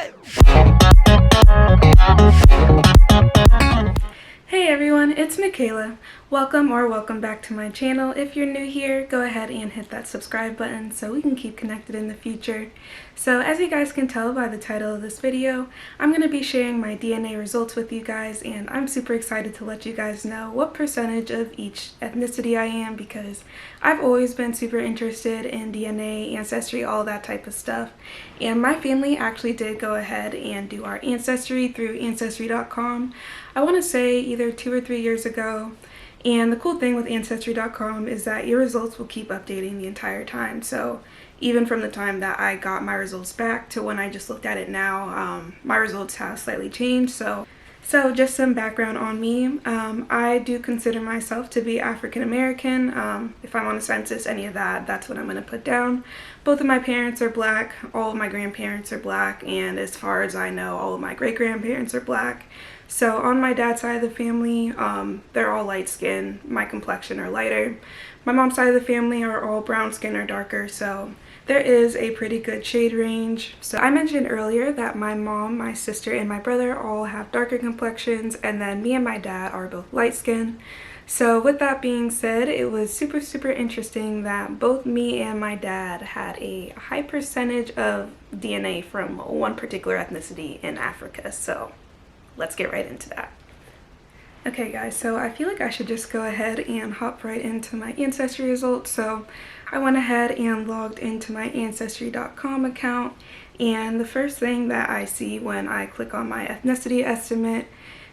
What? Hey everyone, it's Michaela. Welcome back to my channel. If you're new here, go ahead and hit that subscribe button so we can keep connected in the future. So as you guys can tell by the title of this video, I'm going to be sharing my DNA results with you guys, and I'm super excited to let you guys know what percentage of each ethnicity I am, because I've always been super interested in DNA, ancestry, all that type of stuff. And my family actually did go ahead and do our ancestry through ancestry.com. I want to say either 2 or 3 years ago. And the cool thing with ancestry.com is that your results will keep updating the entire time. So even from the time that I got my results back to when I just looked at it now, my results have slightly changed. So just some background on me. I do consider myself to be African American. If I'm on a census, any of that, that's what I'm going to put down. Both of my parents are black, all of my grandparents are black, and as far as I know, all of my great-grandparents are black. So on my dad's side of the family, they're all light skin, my complexion are lighter. My mom's side of the family are all brown skin or darker, so there is a pretty good shade range. So I mentioned earlier that my mom, my sister, and my brother all have darker complexions, and then me and my dad are both light skin. So with that being said, it was super interesting that both me and my dad had a high percentage of DNA from one particular ethnicity in Africa. So let's get right into that. Okay guys, so I feel like I should just go ahead and hop right into my ancestry results. So I went ahead and logged into my ancestry.com account, and the first thing that I see when I click on my ethnicity estimate,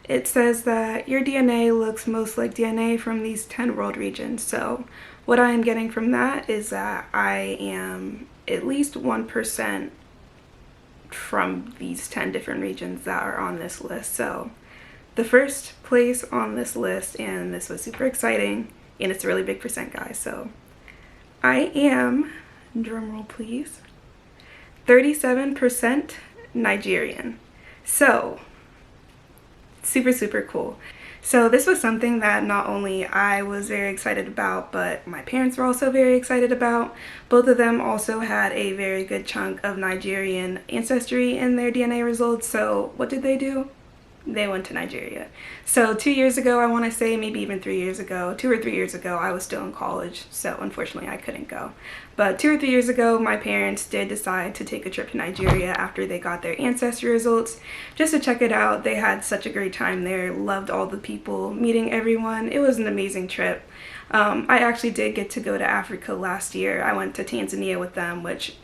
it says that your DNA looks most like DNA from these 10 world regions. So what I am getting from that is that I am at least 1% from these 10 different regions that are on this list. So the first place on this list, and this was super exciting, and it's a really big percent, guys, so I am, drumroll please, 37% Nigerian. So super cool. So this was something that not only I was very excited about, but my parents were also very excited about. Both of them also had a very good chunk of Nigerian ancestry in their DNA results. So what did they do? They went to Nigeria. So 2 years ago, I want to say, maybe even 3 years ago, 2 or 3 years ago, I was still in college, so unfortunately I couldn't go. But 2 or 3 years ago, my parents did decide to take a trip to Nigeria after they got their ancestry results, just to check it out. They had such a great time there, loved all the people, meeting everyone. It was an amazing trip. I actually did get to go to Africa last year. I went to Tanzania with them, which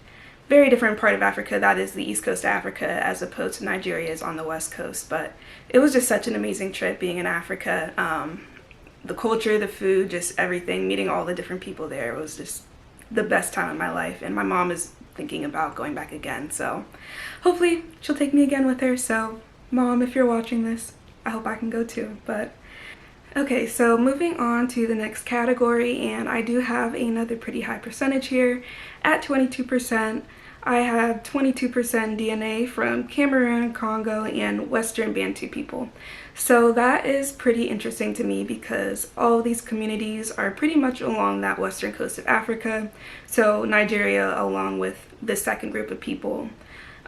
very different part of Africa. That is the east coast of Africa, as opposed to Nigeria is on the west coast. But it was just such an amazing trip being in Africa. The culture, the food, just everything, meeting all the different people there was just the best time of my life. And my mom is thinking about going back again, so hopefully she'll take me again with her. So Mom, if you're watching this, I hope I can go too. But okay, so moving on to the next category, and I do have another pretty high percentage here at 22%. I have 22% DNA from Cameroon, Congo, and Western Bantu people. So that is pretty interesting to me because all of these communities are pretty much along that western coast of Africa. So Nigeria, along with the second group of people,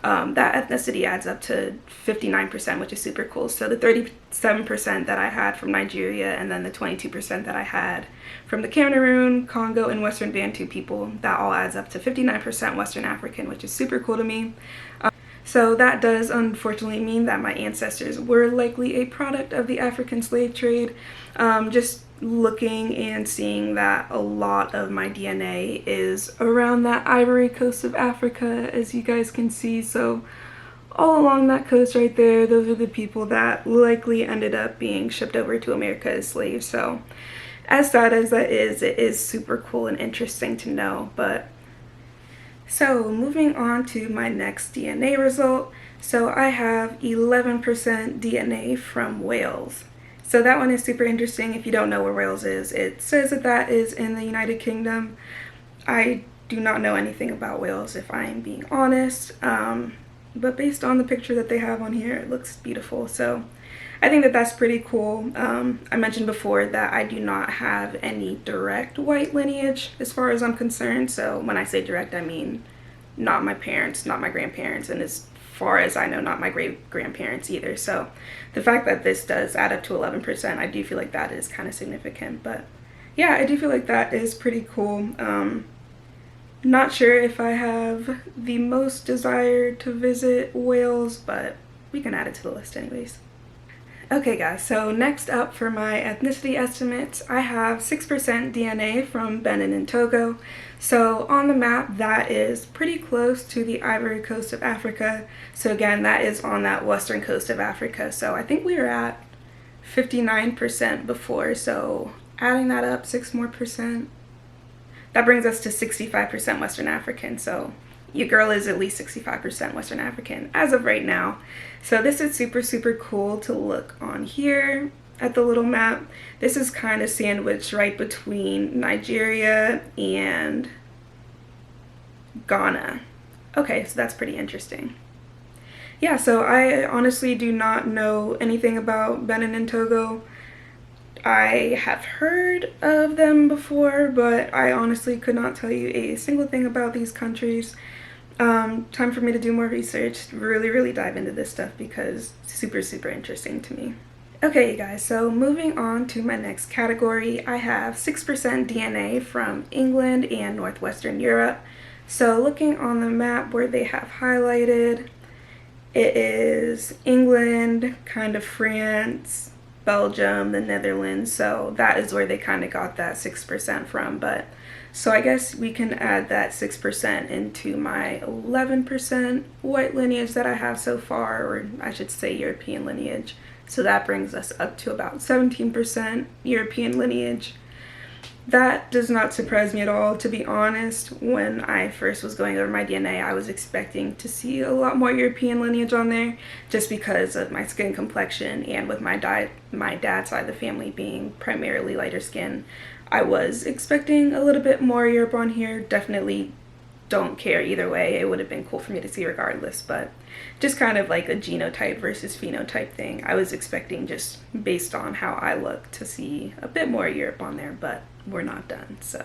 that ethnicity adds up to 59%, which is super cool. So the 37% that I had from Nigeria, and then the 22% that I had from the Cameroon, Congo, and Western Bantu people, that all adds up to 59% Western African, which is super cool to me. So that does unfortunately mean that my ancestors were likely a product of the African slave trade. Just looking and seeing that a lot of my DNA is around that Ivory Coast of Africa, as you guys can see. So all along that coast right there, those are the people that likely ended up being shipped over to America as slaves. So as sad as that is, it is super cool and interesting to know. But so moving on to my next DNA result. So I have 11% DNA from Wales. So that one is super interesting. If you don't know where Wales is, it says that that is in the United Kingdom. I do not know anything about Wales, if I am being honest. But based on the picture that they have on here, it looks beautiful. So I think that that's pretty cool. I mentioned before that I do not have any direct white lineage as far as I'm concerned. So when I say direct, I mean not my parents, not my grandparents, and as far as I know, not my great grandparents either. So the fact that this does add up to 11%, I do feel like that is kind of significant. But yeah, I do feel like that is pretty cool. Not sure if I have the most desire to visit Wales, but we can add it to the list anyways. Okay guys, so next up for my ethnicity estimates, I have 6% DNA from Benin and Togo. So on the map, that is pretty close to the Ivory Coast of Africa. So again, that is on that western coast of Africa. So I think we were at 59% before, so adding that up 6 more percent, that brings us to 65% Western African. So your girl is at least 65% Western African as of right now. So this is super, super cool to look on here at the little map. This is kind of sandwiched right between Nigeria and Ghana. Okay, so that's pretty interesting. Yeah, so I honestly do not know anything about Benin and Togo. I have heard of them before, but I honestly could not tell you a single thing about these countries. Time for me to do more research, really dive into this stuff because it's super, super interesting to me. Okay, you guys, so moving on to my next category, I have 6% DNA from England and Northwestern Europe. So looking on the map where they have highlighted, it is England, kind of France, Belgium, the Netherlands, so that is where they kind of got that 6% from. But so I guess we can add that 6% into my 11% white lineage that I have so far, or I should say European lineage. So that brings us up to about 17% European lineage. That does not surprise me at all, to be honest. When I first was going over my DNA, I was expecting to see a lot more European lineage on there just because of my skin complexion, and with my dad's side of the family being primarily lighter skin, I was expecting a little bit more Europe on here. Definitely don't care either way. It would have been cool for me to see regardless, but just kind of like a genotype versus phenotype thing. I was expecting, just based on how I look, to see a bit more Europe on there, but we're not done. So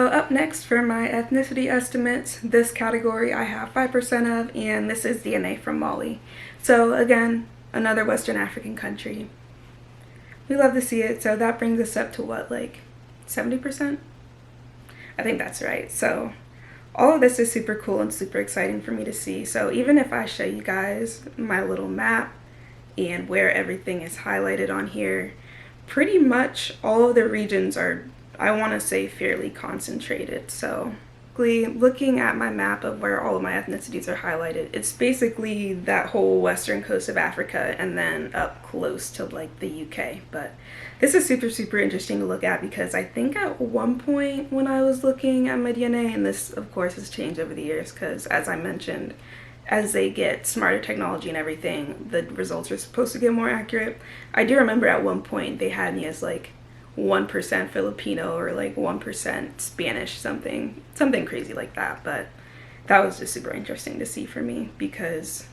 up next for my ethnicity estimates, this category I have 5% of, and this is DNA from Mali. So again, another Western African country. We love to see it, so that brings us up to what, like 70%? I think that's right. So all of this is super cool and super exciting for me to see. So even if I show you guys my little map and where everything is highlighted on here, pretty much all of the regions are, I want to say, fairly concentrated. So looking at my map of where all of my ethnicities are highlighted, it's basically that whole western coast of Africa and then up close to like the UK. But this is super, super interesting to look at because I think at one point when I was looking at my DNA, and this of course has changed over the years because, as I mentioned, as they get smarter technology and everything, the results are supposed to get more accurate. I do remember at one point they had me as like 1% Filipino or like 1% Spanish, something crazy like that. But that was just super interesting to see for me because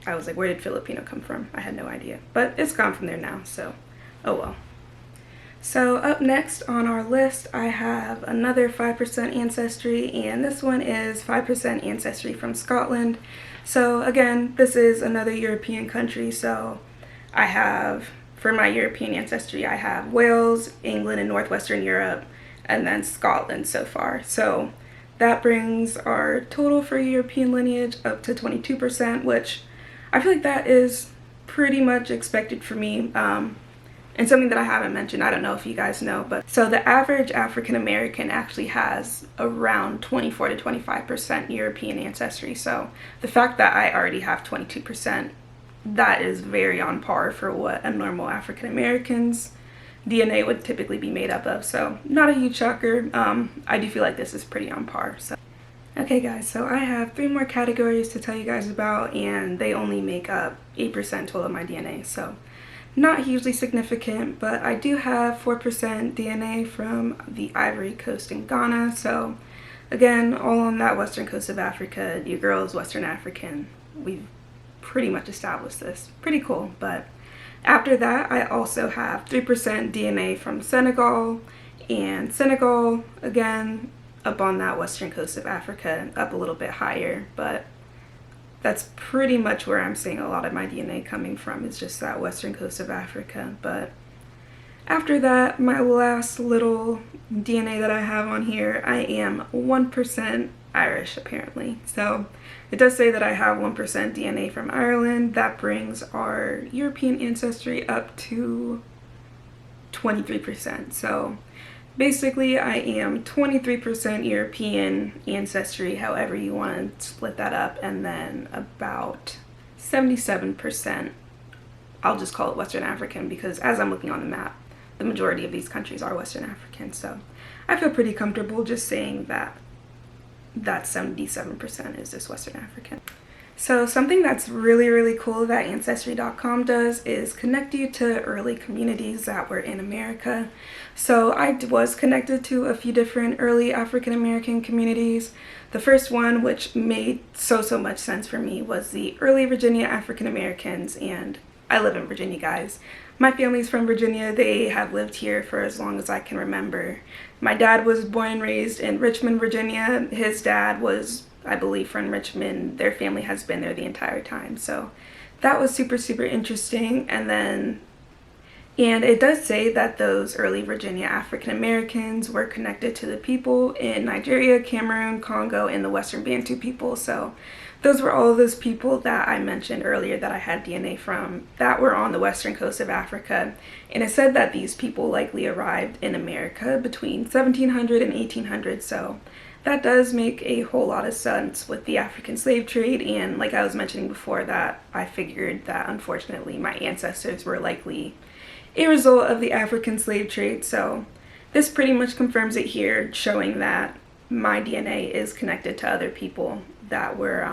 I was like, where did Filipino come from? I had no idea, but it's gone from there now, so oh well. So up next on our list, I have another 5% ancestry, and this one is 5% ancestry from Scotland. So again, this is another European country, so I have, for my European ancestry, I have Wales, England, and Northwestern Europe, and then Scotland so far. So that brings our total for European lineage up to 22%, which I feel like that is pretty much expected for me. And something that I haven't mentioned, I don't know if you guys know, but so the average African American actually has around 24 to 25% European ancestry. So the fact that I already have 22%, that is very on par for what a normal African American's DNA would typically be made up of. So not a huge shocker. I do feel like this is pretty on par. So okay guys, so I have 3 more categories to tell you guys about, and they only make up 8% total of my DNA. So not hugely significant, but I do have 4% DNA from the Ivory Coast in Ghana. So again, all on that western coast of Africa. Your girl is Western African. We've pretty much established this. Pretty cool. But after that, I also have 3% DNA from Senegal, and Senegal, again, up on that western coast of Africa, up a little bit higher, but that's pretty much where I'm seeing a lot of my DNA coming from, is just that western coast of Africa. But after that, my last little DNA that I have on here, I am 1% Irish apparently. So it does say that I have 1% DNA from Ireland. That brings our European ancestry up to 23%. So basically I am 23% European ancestry, however you want to split that up, and then about 77%, I'll just call it Western African, because as I'm looking on the map, the majority of these countries are Western African. So I feel pretty comfortable just saying that 77% is just Western African. So something that's really, really cool that Ancestry.com does is connect you to early communities that were in America. So I was connected to a few different early African American communities. The first one, which made so much sense for me, was the early Virginia African Americans, and I live in Virginia, guys. My family's from Virginia. They have lived here for as long as I can remember. My dad was born and raised in Richmond, Virginia. His dad was, I believe, from Richmond. Their family has been there the entire time. So that was super interesting. And it does say that those early Virginia African Americans were connected to the people in Nigeria, Cameroon, Congo, and the Western Bantu people. So those were all those people that I mentioned earlier that I had DNA from that were on the western coast of Africa. And it said that these people likely arrived in America between 1700 and 1800. So that does make a whole lot of sense with the African slave trade. And like I was mentioning before, that I figured that unfortunately my ancestors were likely a result of the African slave trade. So this pretty much confirms it here, showing that my DNA is connected to other people that were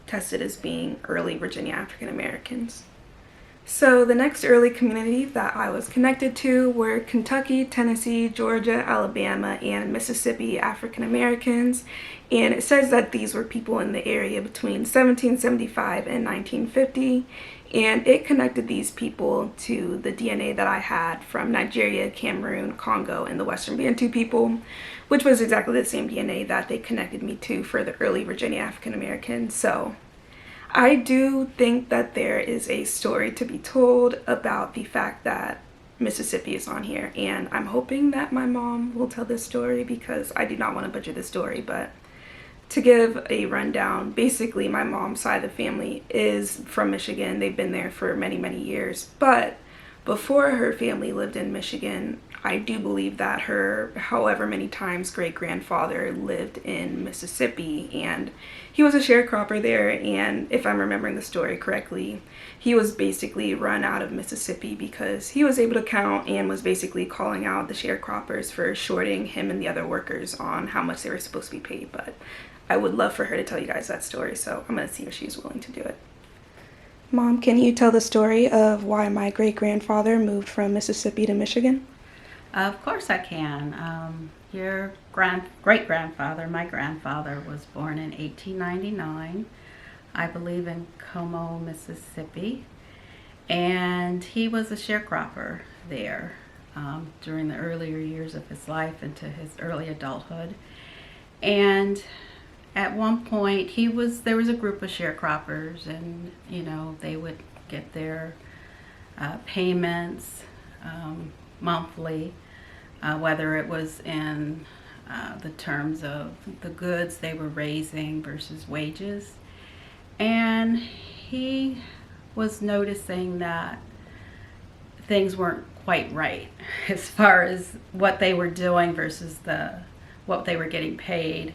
tested as being early Virginia African Americans. So the next early community that I was connected to were Kentucky, Tennessee, Georgia, Alabama, and Mississippi African Americans. And it says that these were people in the area between 1775 and 1950. And it connected these people to the DNA that I had from Nigeria, Cameroon, Congo, and the Western Bantu people, which was exactly the same DNA that they connected me to for the early Virginia African Americans. So I do think that there is a story to be told about the fact that Mississippi is on here, and I'm hoping that my mom will tell this story, because I do not want to butcher the story. But to give a rundown, basically my mom's side of the family is from Michigan. They've been there for many years, but before her family lived in Michigan, I do believe that her however many times great-grandfather lived in Mississippi, and he was a sharecropper there. And if I'm remembering the story correctly, he was basically run out of Mississippi because he was able to count and was basically calling out the sharecroppers for shorting him and the other workers on how much they were supposed to be paid. But I would love for her to tell you guys that story, so I'm going to see if she's willing to do it. Mom, can you tell the story of why my great-grandfather moved from Mississippi to Michigan? Of course I can. Your great-grandfather, my grandfather, was born in 1899, I believe in Como, Mississippi, and he was a sharecropper there during the earlier years of his life into his early adulthood. And at one point, there was a group of sharecroppers, and they would get their payments monthly, whether it was in the terms of the goods they were raising versus wages. And he was noticing that things weren't quite right as far as what they were doing versus what they were getting paid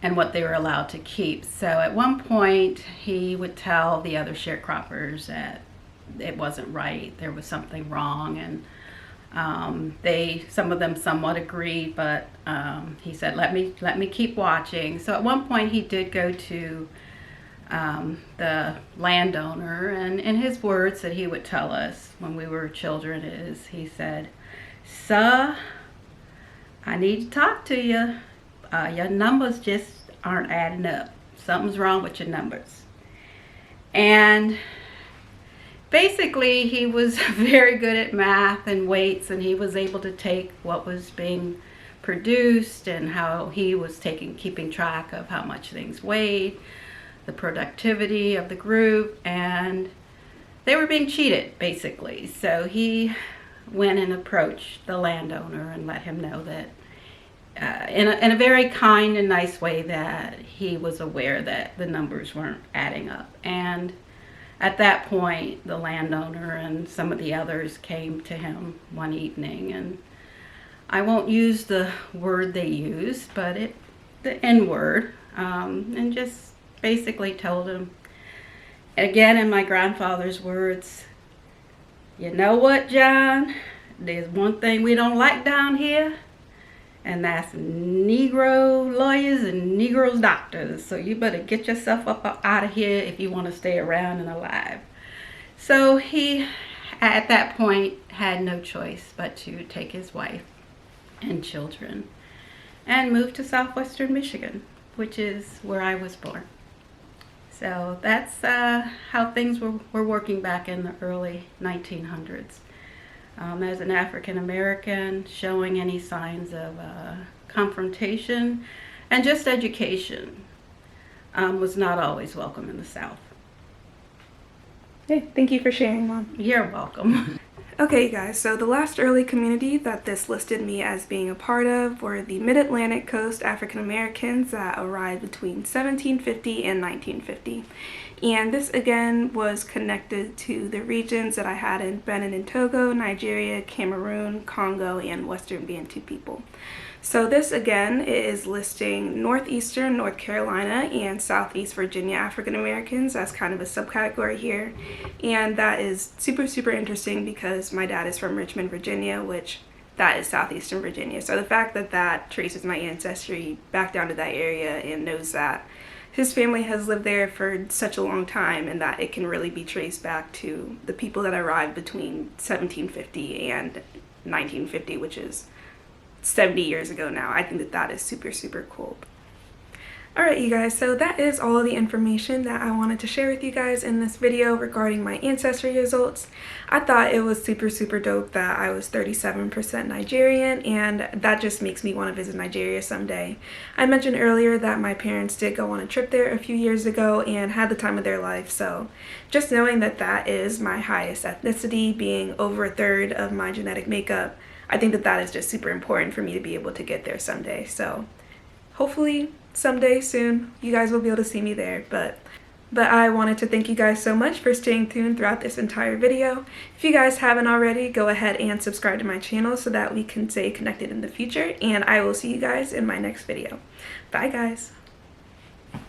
and what they were allowed to keep. So at one point, he would tell the other sharecroppers that it wasn't right, there was something wrong, and some of them somewhat agreed, but he said, let me keep watching. So at one point, he did go to the landowner, and in his words that he would tell us when we were children he said, "Sir, I need to talk to you. Your numbers just aren't adding up. Something's wrong with your numbers." And basically, he was very good at math and weights, and he was able to take what was being produced and how he was keeping track of how much things weighed, the productivity of the group, and they were being cheated, basically. So he went and approached the landowner and let him know that in a very kind and nice way, that he was aware that the numbers weren't adding up. And at that point, the landowner and some of the others came to him one evening, and I won't use the word they used, but the N word, and just basically told him, again in my grandfather's words, "You know what, John? There's one thing we don't like down here, and that's Negro lawyers and Negro doctors. So you better get yourself up out of here if you want to stay around and alive." So he, at that point, had no choice but to take his wife and children and move to southwestern Michigan, which is where I was born. So that's how things were working back in the early 1900s. As an African American, showing any signs of confrontation and just education was not always welcome in the South. Hey, thank you for sharing, Mom. You're welcome. Okay, you guys, so the last early community that this listed me as being a part of were the Mid-Atlantic Coast African Americans that arrived between 1750 and 1950. And this again was connected to the regions that I had in Benin and Togo, Nigeria, Cameroon, Congo, and Western Bantu people. So this again is listing northeastern North Carolina and southeast Virginia African Americans as kind of a subcategory here. And that is super, super interesting because my dad is from Richmond, Virginia, which that is southeastern Virginia. So the fact that that traces my ancestry back down to that area and knows that his family has lived there for such a long time, and that it can really be traced back to the people that arrived between 1750 and 1950, which is 70 years ago now. I think that that is super, super cool. Alright, you guys, so that is all of the information that I wanted to share with you guys in this video regarding my ancestry results. I thought it was super, super dope that I was 37% Nigerian, and that just makes me want to visit Nigeria someday. I mentioned earlier that my parents did go on a trip there a few years ago and had the time of their life, so just knowing that that is my highest ethnicity, being over a third of my genetic makeup, I think that that is just super important for me to be able to get there someday. So hopefully someday soon you guys will be able to see me there, but I wanted to thank you guys so much for staying tuned throughout this entire video. If you guys haven't already, go ahead and subscribe to my channel so that we can stay connected in the future, and I will see you guys in my next video. Bye guys.